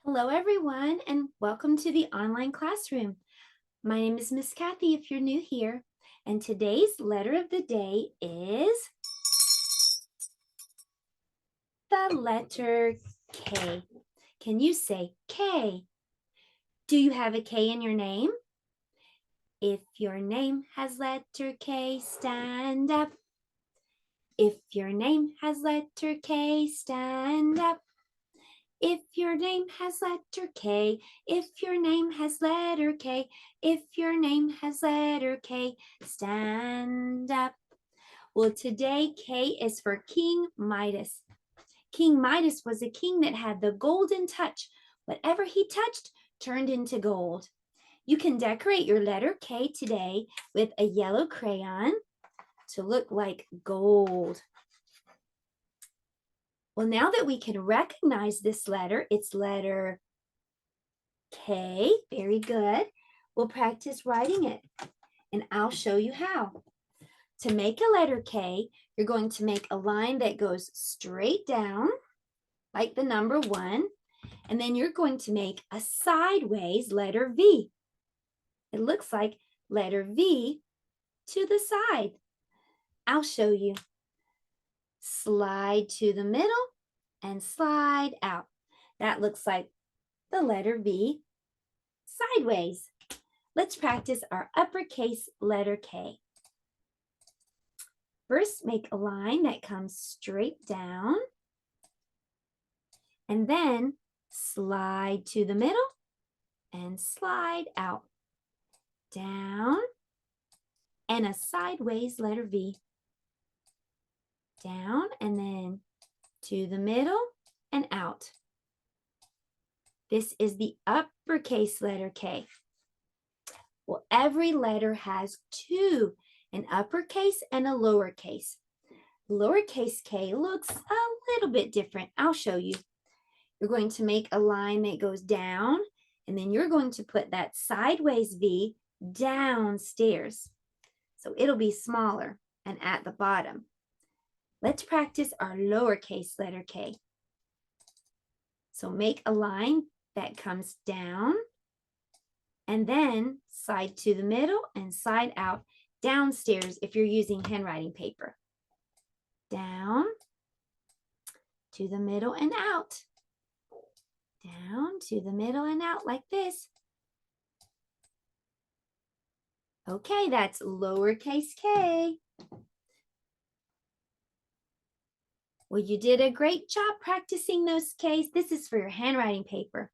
Hello, everyone, and welcome to the online classroom. My name is Miss Kathy if you're new here, and today's letter of the day is the letter K. Can you say K? Do you have a K in your name? If your name has letter K, stand up. If your name has letter K, stand up. If your name has letter K, if your name has letter K, if your name has letter K, stand up. Well, today K is for King Midas. King Midas was a king that had the golden touch. Whatever he touched turned into gold. You can decorate your letter K today with a yellow crayon to look like gold. Well, now that we can recognize this letter, it's letter K. Very good. We'll practice writing it, and I'll show you how. To make a letter K, you're going to make a line that goes straight down, like the number 1, and then you're going to make a sideways letter V. It looks like letter V to the side. I'll show you. Slide to the middle and slide out. That looks like the letter V sideways. Let's practice our uppercase letter K. First, make a line that comes straight down, and then slide to the middle and slide out. Down, and a sideways letter V. Down, and then to the middle and out. This is the uppercase letter K. Well, every letter has 2, an uppercase and a lowercase. Lowercase k looks a little bit different. I'll show you. You're going to make a line that goes down, and then you're going to put that sideways V downstairs. So it'll be smaller and at the bottom. Let's practice our lowercase letter K. So make a line that comes down, and then slide to the middle and slide out downstairs if you're using handwriting paper. Down, to the middle and out. Down, to the middle and out like this. Okay, that's lowercase k. Well, you did a great job practicing those Ks. This is for your handwriting paper.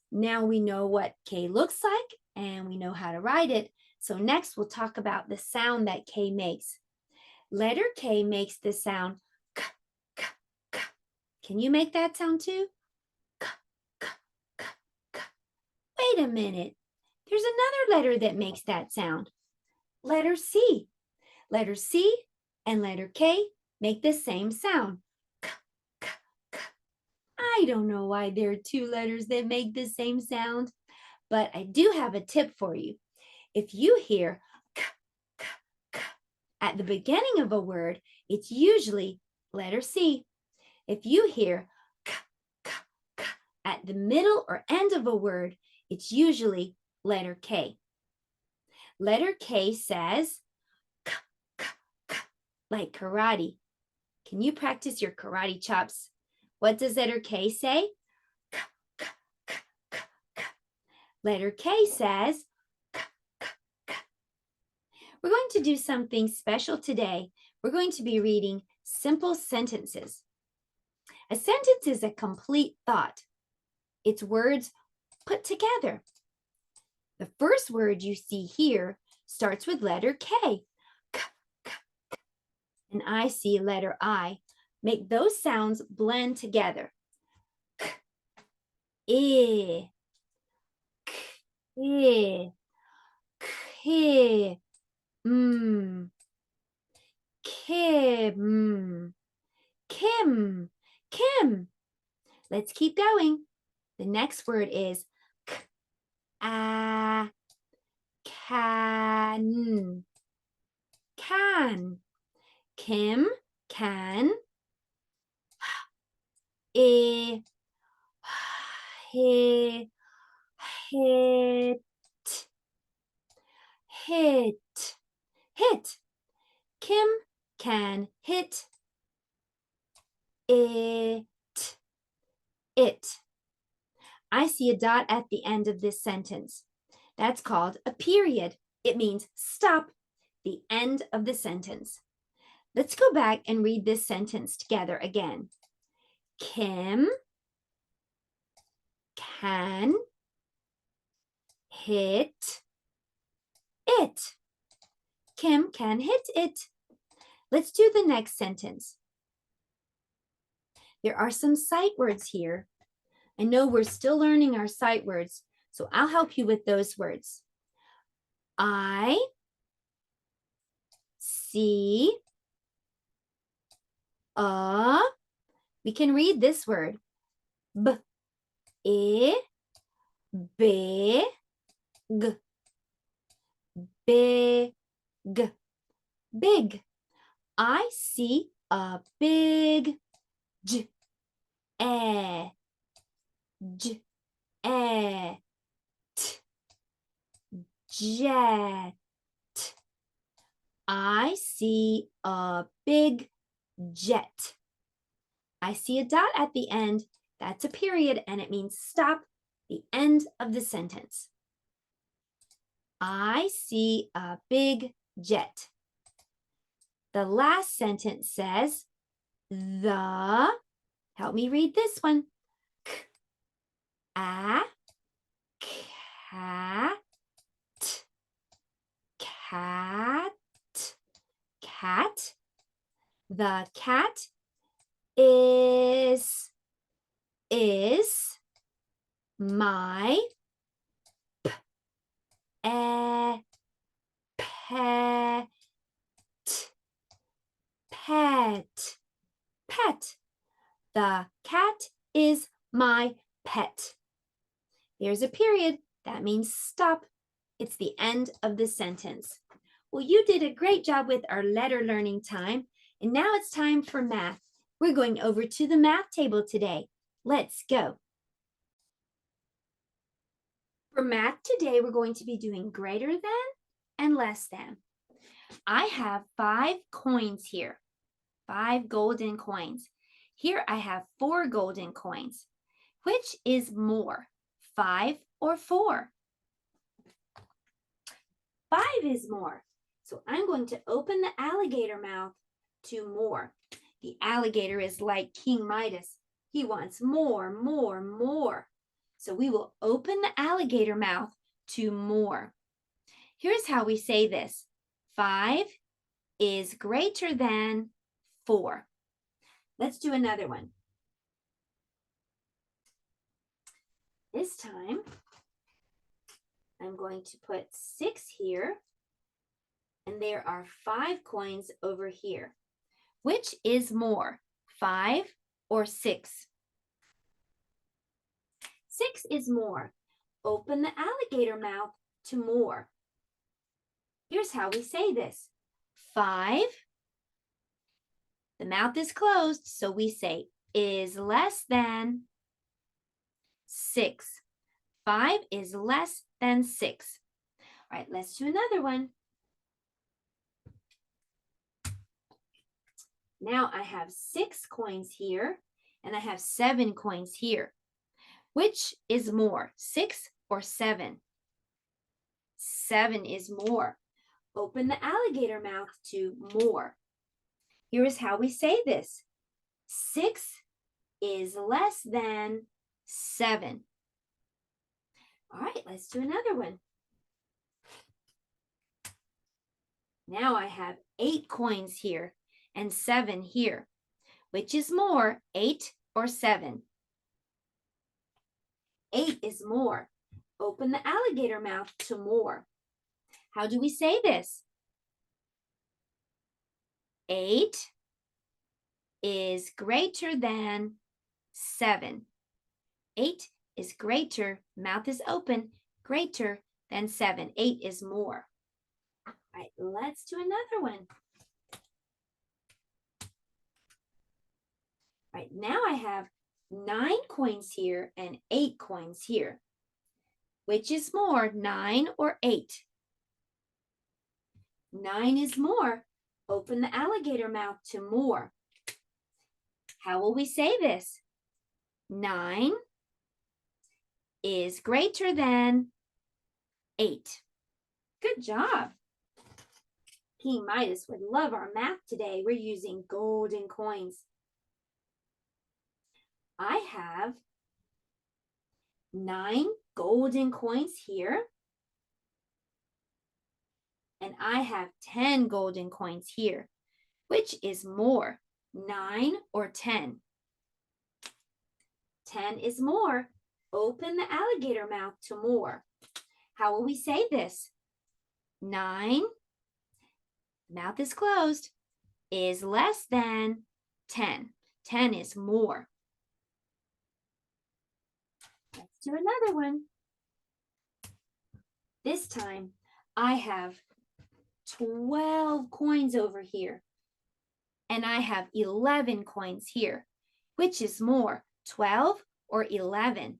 Now we know what K looks like and we know how to write it. So next we'll talk about the sound that K makes. Letter K makes the sound k, k, k. Can you make that sound too? K, k, k, k. Wait a minute. There's another letter that makes that sound. Letter C. Letter C and letter K make the same sound. K, k, k. I don't know why there are 2 letters that make the same sound, but I do have a tip for you. If you hear k, k, k at the beginning of a word, it's usually letter C. If you hear k, k, k at the middle or end of a word, it's usually letter K. Letter K says k, k, k, like karate. Can you practice your karate chops? What does letter K say? K, k, k, k, k. Letter K says k, k, k. We're going to do something special today. We're going to be reading simple sentences. A sentence is a complete thought. It's words put together. The first word you see here starts with letter K. K, k, k. And I see letter I. Make those sounds blend together. K, I, k, k, kim, kim, kim. Let's keep going. The next word is k, a, can, can. Kim, can, I, hit, hit, hit, hit. Kim can hit it, it. I see a dot at the end of this sentence. That's called a period. It means stop, the end of the sentence. Let's go back and read this sentence together again. Kim can hit it. Kim can hit it. Let's do the next sentence. There are some sight words here. I know we're still learning our sight words, so I'll help you with those words. I see a, we can read this word, b, I, big, big, big. I see a big j, j, t, jet. I see a big jet. I see a dot at the end. That's a period, and it means stop, the end of the sentence. I see a big jet. The last sentence says, help me read this one. A cat, cat. The cat is my pet. The cat is my pet. There's a period. That means stop. It's the end of the sentence. Well, you did a great job with our letter learning time. And now it's time for math. We're going over to the math table today. Let's go. For math today, we're going to be doing greater than and less than. I have 5 coins here, 5 golden coins. Here I have 4 golden coins. Which is more, 5 or 4? 5 is more. So I'm going to open the alligator mouth to more. The alligator is like King Midas. He wants more, more, more. So we will open the alligator mouth to more. Here's how we say this. 5 is greater than 4. Let's do another one. This time, I'm going to put 6 here, and there are 5 coins over here. Which is more, 5 or 6? 6 is more. Open the alligator mouth to more. Here's how we say this. 5, the mouth is closed, so we say is less than 6. 5 is less than 6. All right, let's do another one. Now I have 6 coins here, and I have 7 coins here. Which is more, 6 or 7? 7 is more. Open the alligator mouth to more. Here is how we say this. 6 is less than 7. All right, let's do another one. Now I have 8 coins here and 7 here. Which is more, 8 or 7? 8 is more. Open the alligator mouth to more. How do we say this? 8 is greater than 7. 8 is greater, mouth is open, greater than 7. 8 is more. All right, let's do another one. All right, now I have 9 coins here and 8 coins here. Which is more, 9 or 8? 9 is more. Open the alligator mouth to more. How will we say this? 9 is greater than 8. Good job. King Midas would love our math today. We're using golden coins. I have 9 golden coins here. And I have 10 golden coins here. Which is more, 9 or 10? 10 is more. Open the alligator mouth to more. How will we say this? 9, mouth is closed, is less than 10. 10 is more. Let's do another one. This time, I have 12 coins over here. And I have 11 coins here. Which is more, 12 or 11?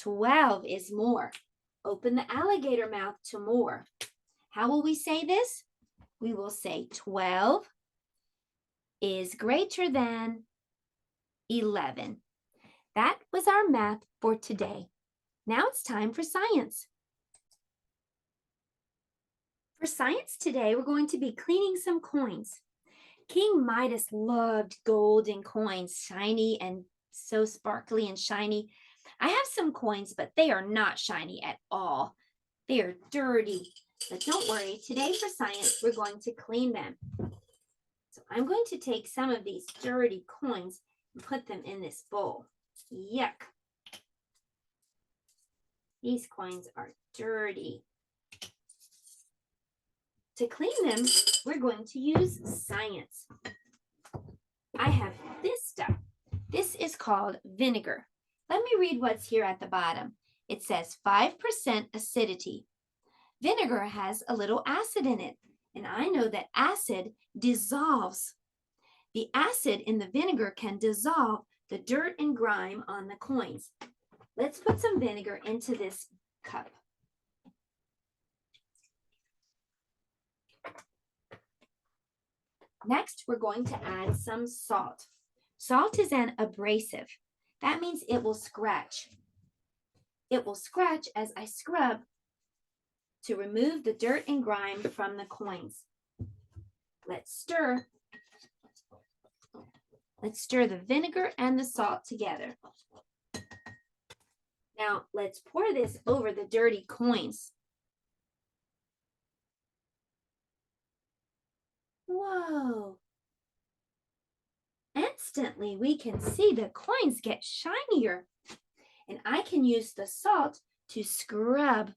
12 is more. Open the alligator mouth to more. How will we say this? We will say 12 is greater than 11. That was our math for today. Now it's time for science. For science today, we're going to be cleaning some coins. King Midas loved golden coins, shiny and so sparkly and shiny. I have some coins, but they are not shiny at all. They are dirty. But don't worry, today for science, we're going to clean them. So I'm going to take some of these dirty coins and put them in this bowl. Yuck. These coins are dirty. To clean them, we're going to use science. I have this stuff. This is called vinegar. Let me read what's here at the bottom. It says 5% acidity. Vinegar has a little acid in it, and I know that acid dissolves. The acid in the vinegar can dissolve the dirt and grime on the coins. Let's put some vinegar into this cup. Next, we're going to add some salt. Salt is an abrasive. That means it will scratch. It will scratch as I scrub to remove the dirt and grime from the coins. Let's stir. Let's stir the vinegar and the salt together. Now, let's pour this over the dirty coins. Whoa! Instantly, we can see the coins get shinier. And I can use the salt to scrub.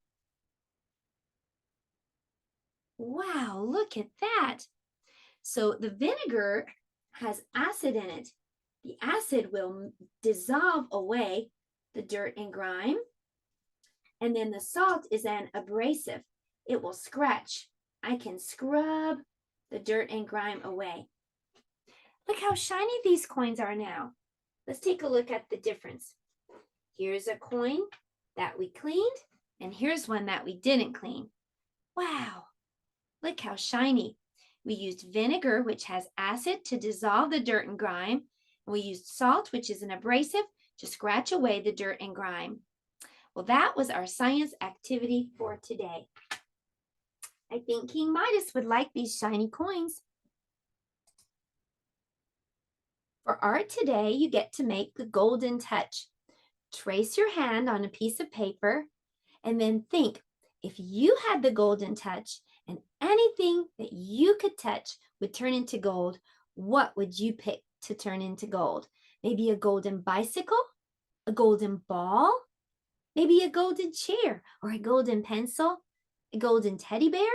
Wow, look at that. So the vinegar has acid in it. The acid will dissolve away the dirt and grime. And then the salt is an abrasive. It will scratch. I can scrub the dirt and grime away. Look how shiny these coins are now. Let's take a look at the difference. Here's a coin that we cleaned, and here's one that we didn't clean. Wow, look how shiny. We used vinegar, which has acid, to dissolve the dirt and grime. And we used salt, which is an abrasive, to scratch away the dirt and grime. Well, that was our science activity for today. I think King Midas would like these shiny coins. For art today, you get to make the golden touch. Trace your hand on a piece of paper and then think, if you had the golden touch and anything that you could touch would turn into gold, what would you pick to turn into gold? Maybe a golden bicycle, a golden ball, maybe a golden chair or a golden pencil, a golden teddy bear?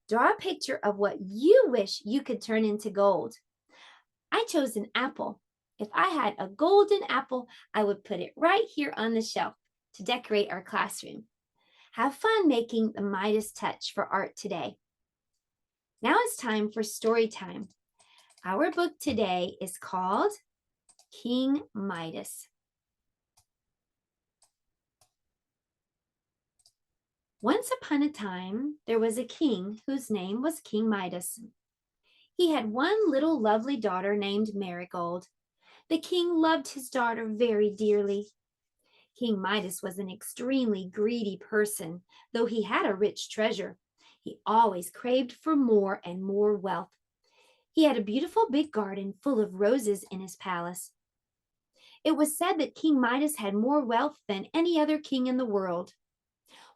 Draw a picture of what you wish you could turn into gold. I chose an apple. If I had a golden apple, I would put it right here on the shelf to decorate our classroom. Have fun making the Midas touch for art today. Now it's time for story time. Our book today is called King Midas. Once upon a time, there was a king whose name was King Midas. He had one little lovely daughter named Marigold. The king loved his daughter very dearly. King Midas was an extremely greedy person, though he had a rich treasure. He always craved for more and more wealth. He had a beautiful big garden full of roses in his palace. It was said that King Midas had more wealth than any other king in the world.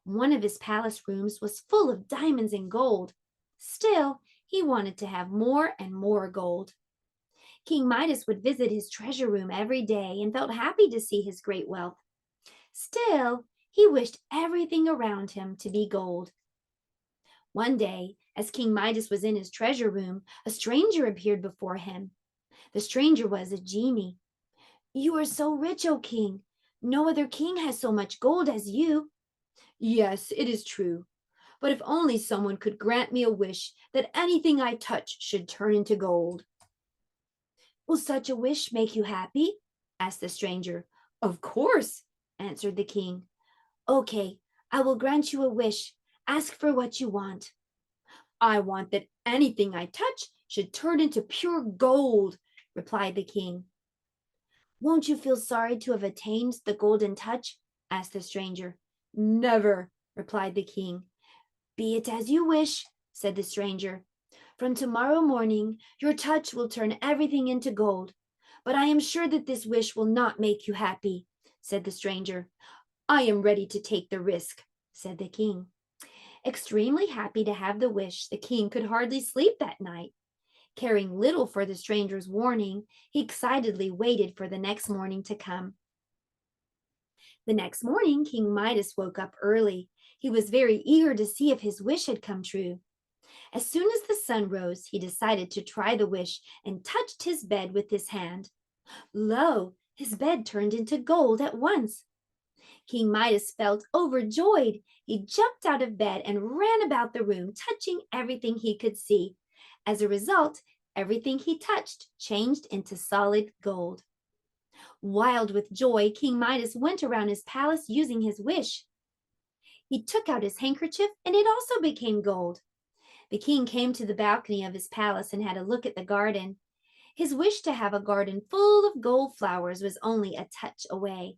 One of his palace rooms was full of diamonds and gold. Still, he wanted to have more and more gold. King Midas would visit his treasure room every day and felt happy to see his great wealth. Still, he wished everything around him to be gold. One day, as King Midas was in his treasure room, a stranger appeared before him. The stranger was a genie. "You are so rich, O king. No other king has so much gold as you." "Yes, it is true. But if only someone could grant me a wish that anything I touch should turn into gold." "Will such a wish make you happy?" asked the stranger. "Of course," answered the king. "Okay, I will grant you a wish. Ask for what you want." "I want that anything I touch should turn into pure gold," replied the king. "Won't you feel sorry to have attained the golden touch?" asked the stranger. "Never," replied the king. "Be it as you wish," said the stranger. "From tomorrow morning, your touch will turn everything into gold. But I am sure that this wish will not make you happy," said the stranger. "I am ready to take the risk," said the king. Extremely happy to have the wish, the king could hardly sleep that night. Caring little for the stranger's warning, he excitedly waited for the next morning to come. The next morning, King Midas woke up early. He was very eager to see if his wish had come true. As soon as the sun rose, he decided to try the wish and touched his bed with his hand. Lo, his bed turned into gold at once. King Midas felt overjoyed. He jumped out of bed and ran about the room, touching everything he could see. As a result, everything he touched changed into solid gold. Wild with joy, King Midas went around his palace using his wish. He took out his handkerchief and it also became gold. The king came to the balcony of his palace and had a look at the garden. His wish to have a garden full of gold flowers was only a touch away.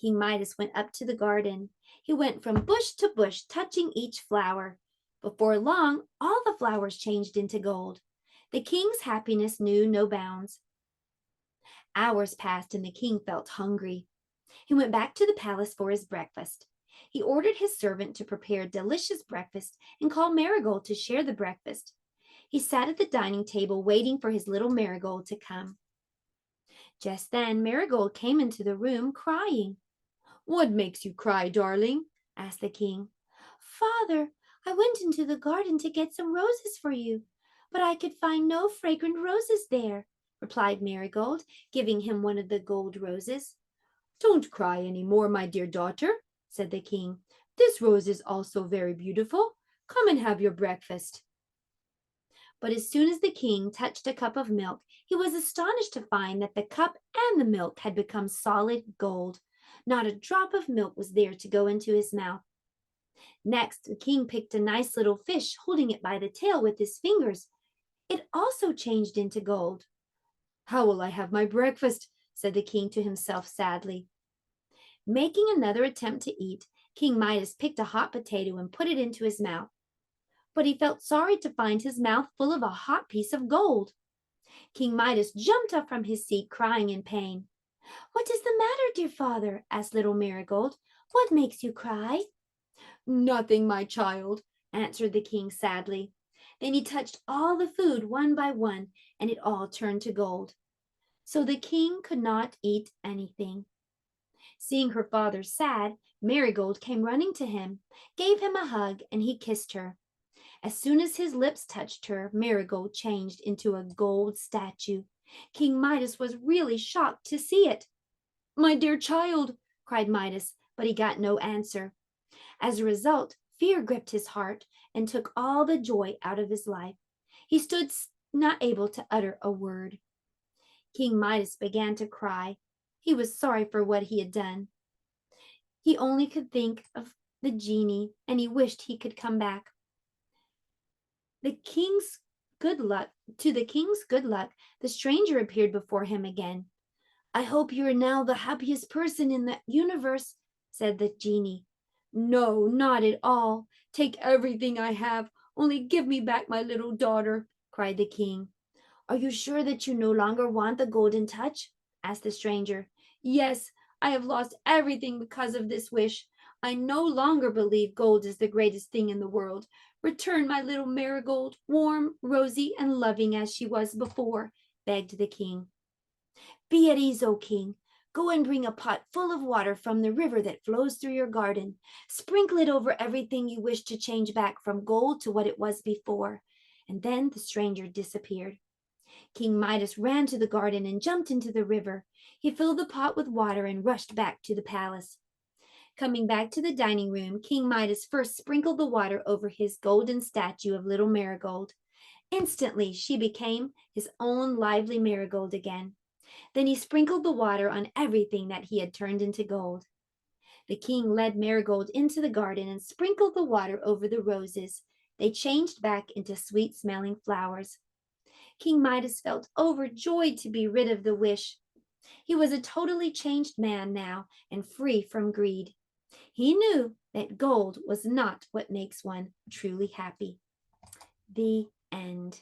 King Midas went up to the garden. He went from bush to bush, touching each flower. Before long, all the flowers changed into gold. The king's happiness knew no bounds. Hours passed and the king felt hungry. He went back to the palace for his breakfast. He ordered his servant to prepare a delicious breakfast and called Marigold to share the breakfast. He sat at the dining table waiting for his little Marigold to come. Just then, Marigold came into the room crying. "What makes you cry, darling?" asked the king. "Father, I went into the garden to get some roses for you, but I could find no fragrant roses there," replied Marigold, giving him one of the gold roses. "Don't cry any more, my dear daughter," said the king. "This rose is also very beautiful. Come and have your breakfast." But as soon as the king touched a cup of milk, he was astonished to find that the cup and the milk had become solid gold. Not a drop of milk was there to go into his mouth. Next, the king picked a nice little fish, holding it by the tail with his fingers. It also changed into gold. "How will I have my breakfast?" said the king to himself sadly. Making another attempt to eat, King Midas picked a hot potato and put it into his mouth. But he felt sorry to find his mouth full of a hot piece of gold. King Midas jumped up from his seat, crying in pain. "What is the matter, dear father?" asked little Marigold. "What makes you cry?" "Nothing, my child," answered the king sadly. Then he touched all the food one by one, and it all turned to gold. So the king could not eat anything. Seeing her father sad, Marigold came running to him, gave him a hug, and he kissed her. As soon as his lips touched her, Marigold changed into a gold statue. King Midas was really shocked to see it. "My dear child," cried Midas, but he got no answer. As a result, fear gripped his heart and took all the joy out of his life. He stood not able to utter a word. King Midas began to cry. He was sorry for what he had done. He only could think of the genie, and he wished he could come back. The king's good luck, to the king's good luck, the stranger appeared before him again. I hope you are now the happiest person in the universe, said the genie. No, not at all. Take everything I have, only give me back my little daughter, cried the king. Are you sure that you no longer want the golden touch? Asked the stranger. Yes, I have lost everything because of this wish. I no longer believe gold is the greatest thing in the world. Return my little marigold, warm, rosy, and loving as she was before, begged the king. Be at ease, O king. Go and bring a pot full of water from the river that flows through your garden. Sprinkle it over everything you wish to change back from gold to what it was before. And then the stranger disappeared. King Midas ran to the garden and jumped into the river. He filled the pot with water and rushed back to the palace. Coming back to the dining room, King Midas first sprinkled the water over his golden statue of little Marigold. Instantly, she became his own lively marigold again. Then he sprinkled the water on everything that he had turned into gold. The king led Marigold into the garden and sprinkled the water over the roses. They changed back into sweet-smelling flowers. King Midas felt overjoyed to be rid of the wish. He was a totally changed man now and free from greed. He knew that gold was not what makes one truly happy. The end.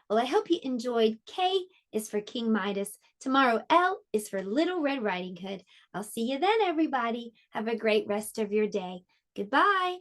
Well, I hope you enjoyed. K is for King Midas. Tomorrow, L is for Little Red Riding Hood. I'll see you then, everybody. Have a great rest of your day. Goodbye.